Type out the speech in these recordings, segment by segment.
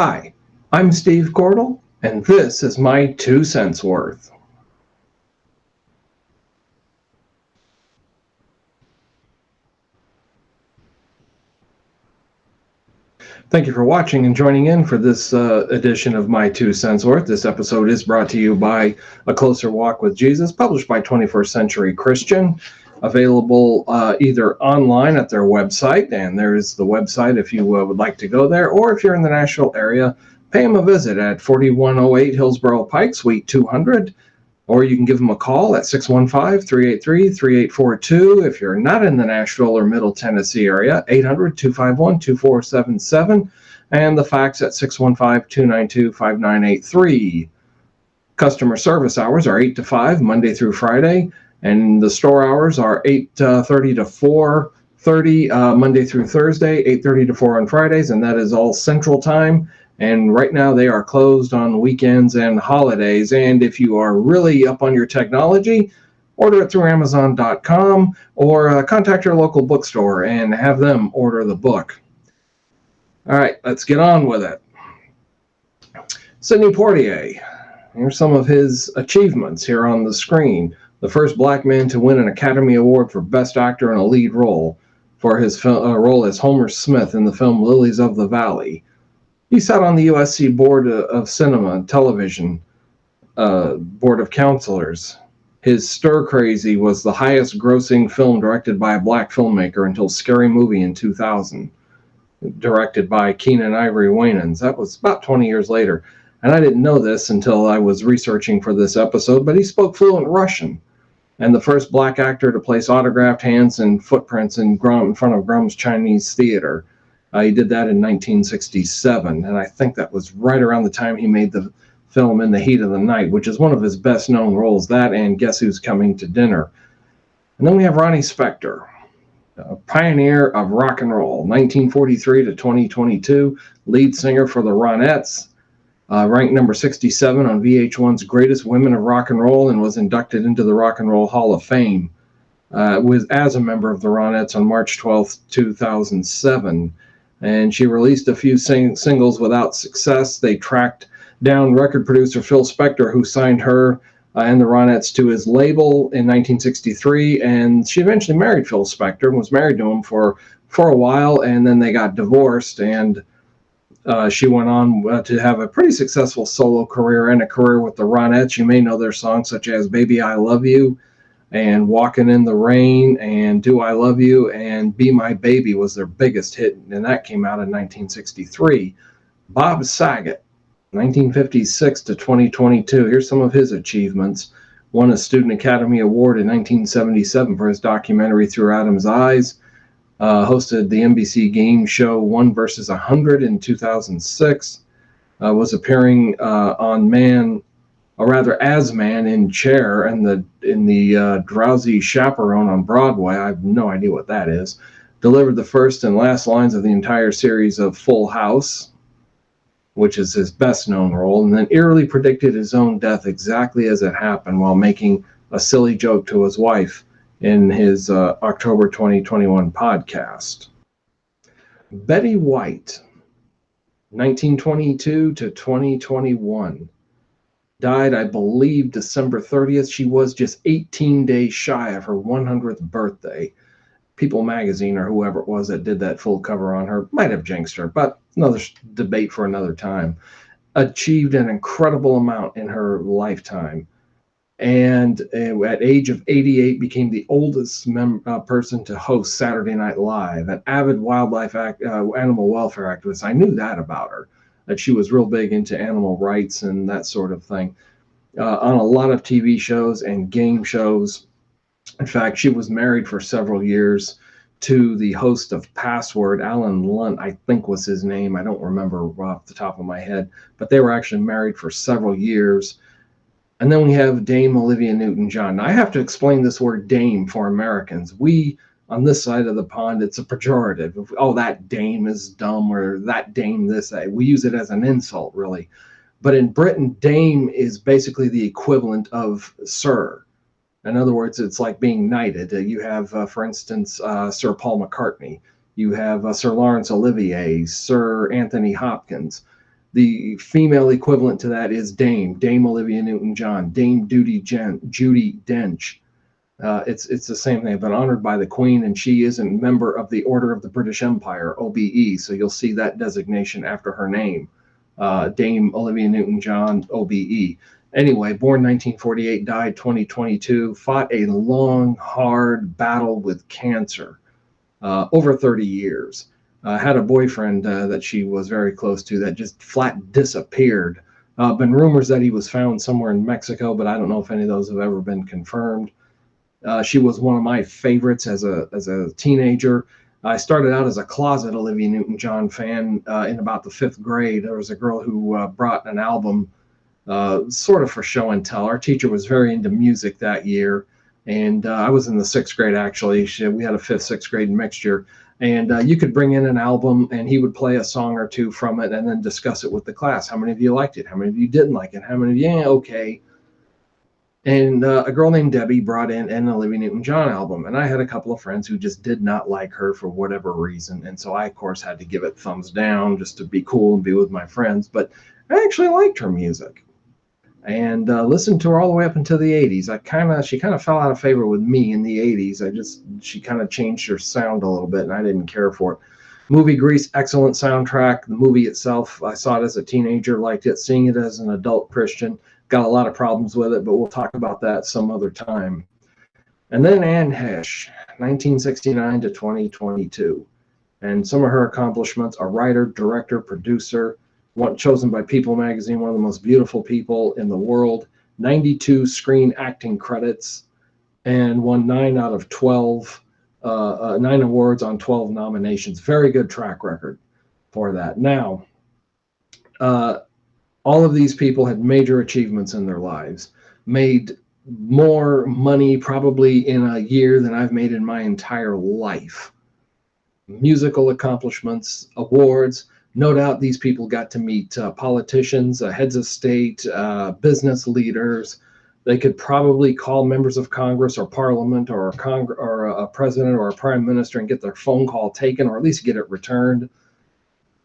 Hi, I'm Steve Cordle, and this is my 2 cents worth. Thank you for watching and joining in for this edition of my 2 cents worth. This episode is brought to you by A Closer Walk with Jesus, published by 21st Century Christian, available either online at their website, and there's the website if you would like to go there, or if you're in the Nashville area, pay them a visit at 4108 Hillsborough Pike, Suite 200, or you can give them a call at 615-383-3842. If you're not in the Nashville or Middle Tennessee area, 800-251-2477, and the fax at 615-292-5983. Customer service hours are 8 to 5, Monday through Friday, and the store hours are 8:30 to 4:30, Monday through Thursday, 8:30 to 4 on Fridays, and that is all Central Time. And right now they are closed on weekends and holidays. And if you are really up on your technology, order it through Amazon.com or contact your local bookstore and have them order the book. All right, let's get on with it. Sidney Poitier. Here's some of his achievements here on the screen. The first black man to win an Academy Award for Best Actor in a Lead Role for his role as Homer Smith in the film Lilies of the Valley. He sat on the USC Board of Cinema and Television Board of Counselors. His Stir Crazy was the highest grossing film directed by a black filmmaker until Scary Movie in 2000, directed by Keenan Ivory Wayans. That was about 20 years later. And I didn't know this until I was researching for this episode, but he spoke fluent Russian. And the first black actor to place autographed hands and footprints in front of Grumm's Chinese Theater. He did that in 1967, and I think that was right around the time he made the film In the Heat of the Night, which is one of his best-known roles, that and Guess Who's Coming to Dinner. And then we have Ronnie Spector, a pioneer of rock and roll, 1943 to 2022, lead singer for the Ronettes, ranked number 67 on VH1's Greatest Women of Rock and Roll, and was inducted into the Rock and Roll Hall of Fame as a member of the Ronettes on March 12, 2007. And she released a few singles without success. They tracked down record producer Phil Spector, who signed her and the Ronettes to his label in 1963, and she eventually married Phil Spector and was married to him for a while, and then they got divorced, and she went on to have a pretty successful solo career and a career with the Ronettes. You may know their songs such as Baby I Love You, and Walking in the Rain, and Do I Love You, and Be My Baby was their biggest hit, and that came out in 1963. Bob Saget, 1956 to 2022. Here's some of his achievements. Won a Student Academy Award in 1977 for his documentary Through Adam's Eyes. Hosted the NBC game show 1 vs. 100 in 2006. Was appearing on as Man in Chair and in the Drowsy Chaperone on Broadway. I have no idea what that is. Delivered the first and last lines of the entire series of Full House, which is his best known role, and then eerily predicted his own death exactly as it happened while making a silly joke to his wife in his October 2021 podcast. Betty White, 1922 to 2021. Died, I believe, December 30th. She was just 18 days shy of her 100th birthday. People magazine, or whoever it was that did that full cover on her, might have jinxed her, but another debate for another time. Achieved an incredible amount in her lifetime. And at age of 88, became the oldest person to host Saturday Night Live. An avid animal welfare activist. I knew that about her, that she was real big into animal rights and that sort of thing. On a lot of TV shows and game shows. In fact, she was married for several years to the host of Password, Alan Lunt, I think was his name. I don't remember off the top of my head, but they were actually married for several years. And then we have Dame Olivia Newton-John. Now, I have to explain this word dame for Americans. We, on this side of the pond, it's a pejorative. Oh, that dame is dumb, or that dame this. We use it as an insult, really. But in Britain, dame is basically the equivalent of sir. In other words, it's like being knighted. You have, for instance, Sir Paul McCartney. You have Sir Laurence Olivier, Sir Anthony Hopkins. The female equivalent to that is Dame Olivia Newton-John, Dame Judi Dench. It's the same thing. I've been honored by the Queen, and she is a member of the Order of the British Empire, OBE. So you'll see that designation after her name, Dame Olivia Newton-John, OBE. Anyway, born 1948, died 2022, fought a long, hard battle with cancer, over 30 years. Had a boyfriend that she was very close to that just flat disappeared. Been rumors that he was found somewhere in Mexico, but I don't know if any of those have ever been confirmed. She was one of my favorites as a teenager. I started out as a closet Olivia Newton-John fan in about the 5th grade. There was a girl who brought an album sort of for show and tell. Our teacher was very into music that year, and I was in the 6th grade actually. We had a 5th, 6th grade mixture, and you could bring in an album, and he would play a song or two from it, and then discuss it with the class. How many of you liked it? How many of you didn't like it? How many of you, yeah, okay. And a girl named Debbie brought in an Olivia Newton-John album, and I had a couple of friends who just did not like her for whatever reason, and so I, of course, had to give it thumbs down just to be cool and be with my friends. But I actually liked her music, and listened to her all the way up into the 80s. She kind of fell out of favor with me in the 80s. She kind of changed her sound a little bit, and I didn't care for it. Movie Grease, excellent soundtrack. The movie itself, I saw it as a teenager, liked it. Seeing it as an adult Christian, got a lot of problems with it, but we'll talk about that some other time. And then Anne Hesh, 1969 to 2022. And some of her accomplishments: a writer, director, producer, chosen by People magazine, one of the most beautiful people in the world, 92 screen acting credits, and won 9 out of 12, 9 awards on 12 nominations. Very good track record for that. Now, all of these people had major achievements in their lives, made more money probably in a year than I've made in my entire life. Musical accomplishments, awards. No doubt these people got to meet politicians, heads of state, business leaders. They could probably call members of Congress or Parliament or a president or a prime minister and get their phone call taken, or at least get it returned.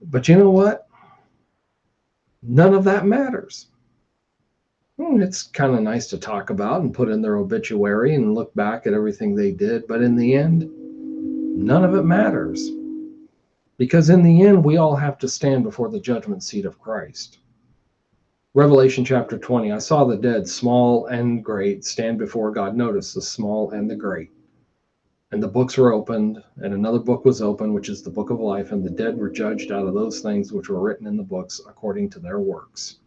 But you know what? None of that matters. It's kind of nice to talk about and put in their obituary and look back at everything they did, but in the end, none of it matters. Because in the end, we all have to stand before the judgment seat of Christ. Revelation chapter 20, I saw the dead, small and great, stand before God. Notice the small and the great. And the books were opened, and another book was opened, which is the book of life, and the dead were judged out of those things which were written in the books according to their works.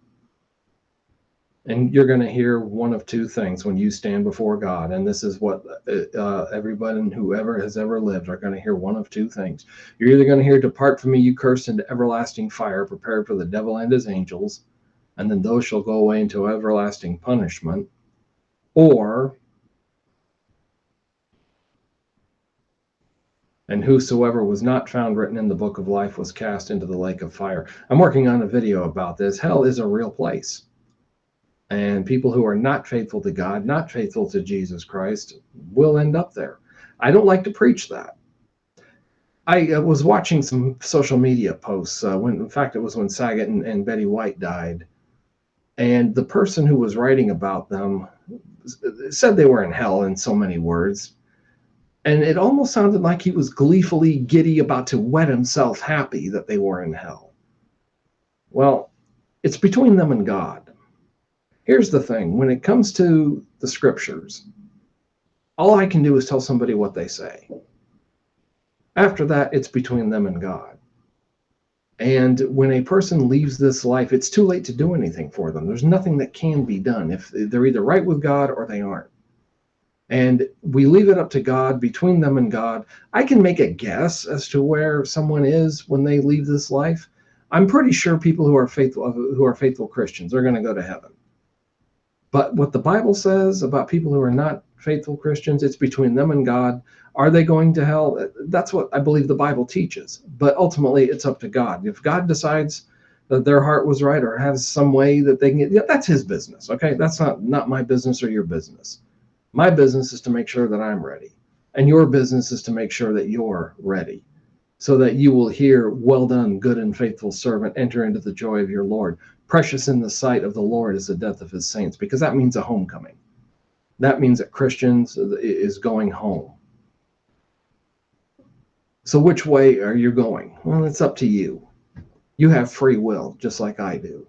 And you're going to hear one of two things when you stand before God, and this is what everybody and whoever has ever lived are going to hear: one of two things. You're either going to hear, "Depart from me, you cursed, into everlasting fire, prepared for the devil and his angels, and then those shall go away into everlasting punishment," or, "And whosoever was not found written in the book of life was cast into the lake of fire." I'm working on a video about this. Hell is a real place. And people who are not faithful to God, not faithful to Jesus Christ, will end up there. I don't like to preach that. I was watching some social media posts, in fact, it was when Saget and Betty White died. And the person who was writing about them said they were in hell in so many words. And it almost sounded like he was gleefully giddy, about to wet himself happy that they were in hell. Well, it's between them and God. Here's the thing. When it comes to the scriptures, all I can do is tell somebody what they say. After that, it's between them and God. And when a person leaves this life, it's too late to do anything for them. There's nothing that can be done. If they're either right with God or they aren't. And we leave it up to God, between them and God. I can make a guess as to where someone is when they leave this life. I'm pretty sure people who are faithful Christians are going to go to heaven. But what the Bible says about people who are not faithful Christians, it's between them and God. Are they going to hell? That's what I believe the Bible teaches. But ultimately, it's up to God. If God decides that their heart was right or has some way that they can get, that's his business, okay? That's not my business or your business. My business is to make sure that I'm ready. And your business is to make sure that you're ready. so that you will hear, "Well done, good and faithful servant, enter into the joy of your Lord. Precious in the sight of the Lord is the death of his saints," because that means a homecoming. That means that Christians is going home. So which way are you going? Well, it's up to you. You have free will, just like I do.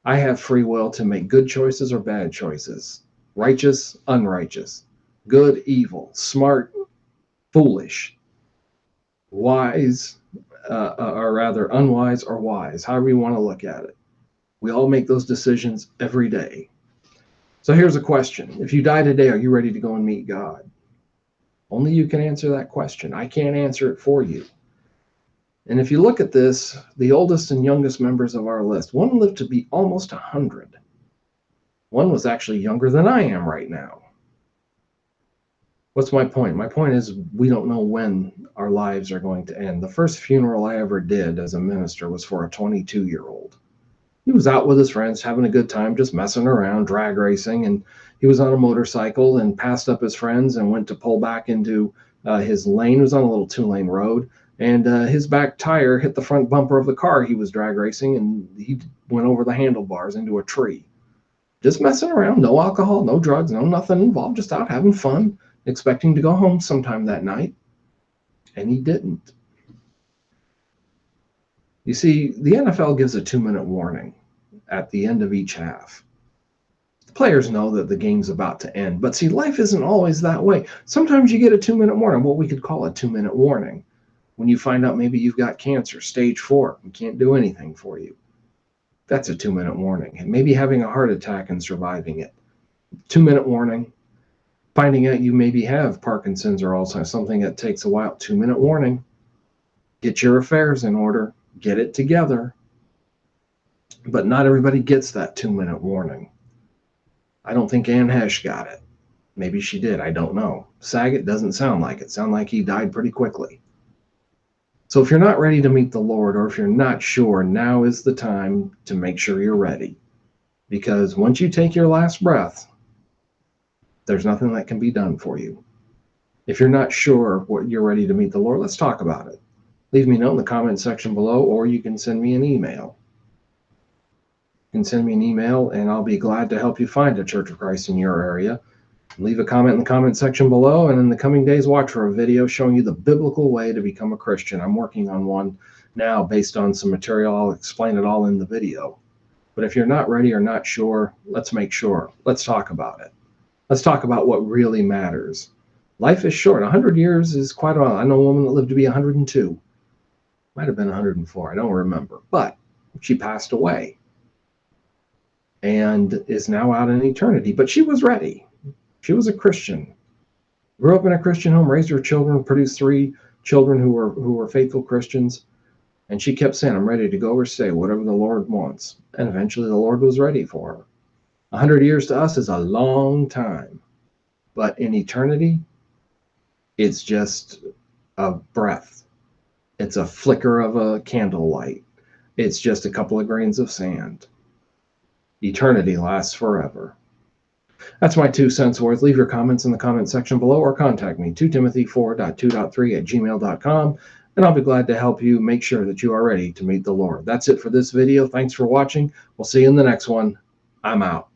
I have free will to make good choices or bad choices, righteous, unrighteous, good, evil, smart, foolish, wise, or rather unwise or wise, however you want to look at it. We all make those decisions every day. So here's a question. If you die today, are you ready to go and meet God? Only you can answer that question. I can't answer it for you. And if you look at this, the oldest and youngest members of our list, one lived to be almost 100. One was actually younger than I am right now. What's my point? My point is we don't know when our lives are going to end. The first funeral I ever did as a minister was for a 22-year-old. He was out with his friends having a good time, just messing around, drag racing, and he was on a motorcycle and passed up his friends and went to pull back into his lane. It was on a little 2-lane road, and his back tire hit the front bumper of the car he was drag racing, and he went over the handlebars into a tree. Just messing around, no alcohol, no drugs, no nothing involved, just out having fun, expecting to go home sometime that night, and he didn't. You see, the NFL gives a 2-minute warning at the end of each half. The players know that the game's about to end, but see, life isn't always that way. Sometimes you get a 2-minute warning, what we could call a 2-minute warning, when you find out maybe you've got cancer, stage 4, we can't do anything for you. That's a 2-minute warning. And maybe having a heart attack and surviving it. 2-minute warning. Finding out you maybe have Parkinson's or Alzheimer's, something that takes a while. 2-minute warning. Get your affairs in order. Get it together. But not everybody gets that 2-minute warning. I don't think Anne Hesh got it. Maybe she did. I don't know. Saget doesn't sound like it. Sound like he died pretty quickly. So if you're not ready to meet the Lord, or if you're not sure, now is the time to make sure you're ready. Because once you take your last breath, there's nothing that can be done for you. If you're not sure what you're ready to meet the Lord, let's talk about it. Leave me a note in the comment section below, or you can send me an email. You can send me an email, and I'll be glad to help you find a Church of Christ in your area. Leave a comment in the comment section below, and in the coming days, watch for a video showing you the biblical way to become a Christian. I'm working on one now based on some material. I'll explain it all in the video. But if you're not ready or not sure, let's make sure. Let's talk about it. Let's talk about what really matters. Life is short. 100 years is quite a while. I know a woman that lived to be 102. Might have been 104. I don't remember. But she passed away and is now out in eternity. But she was ready. She was a Christian. Grew up in a Christian home, raised her children, produced 3 children who were faithful Christians. And she kept saying, I'm ready to go or stay, whatever the Lord wants. And eventually the Lord was ready for her. 100 years to us is a long time. But in eternity, it's just a breath. It's a flicker of a candlelight. It's just a couple of grains of sand. Eternity lasts forever. That's my 2 cents worth. Leave your comments in the comment section below, or contact me, 2timothy4.2.3@gmail.com, and I'll be glad to help you make sure that you are ready to meet the Lord. That's it for this video. Thanks for watching. We'll see you in the next one. I'm out.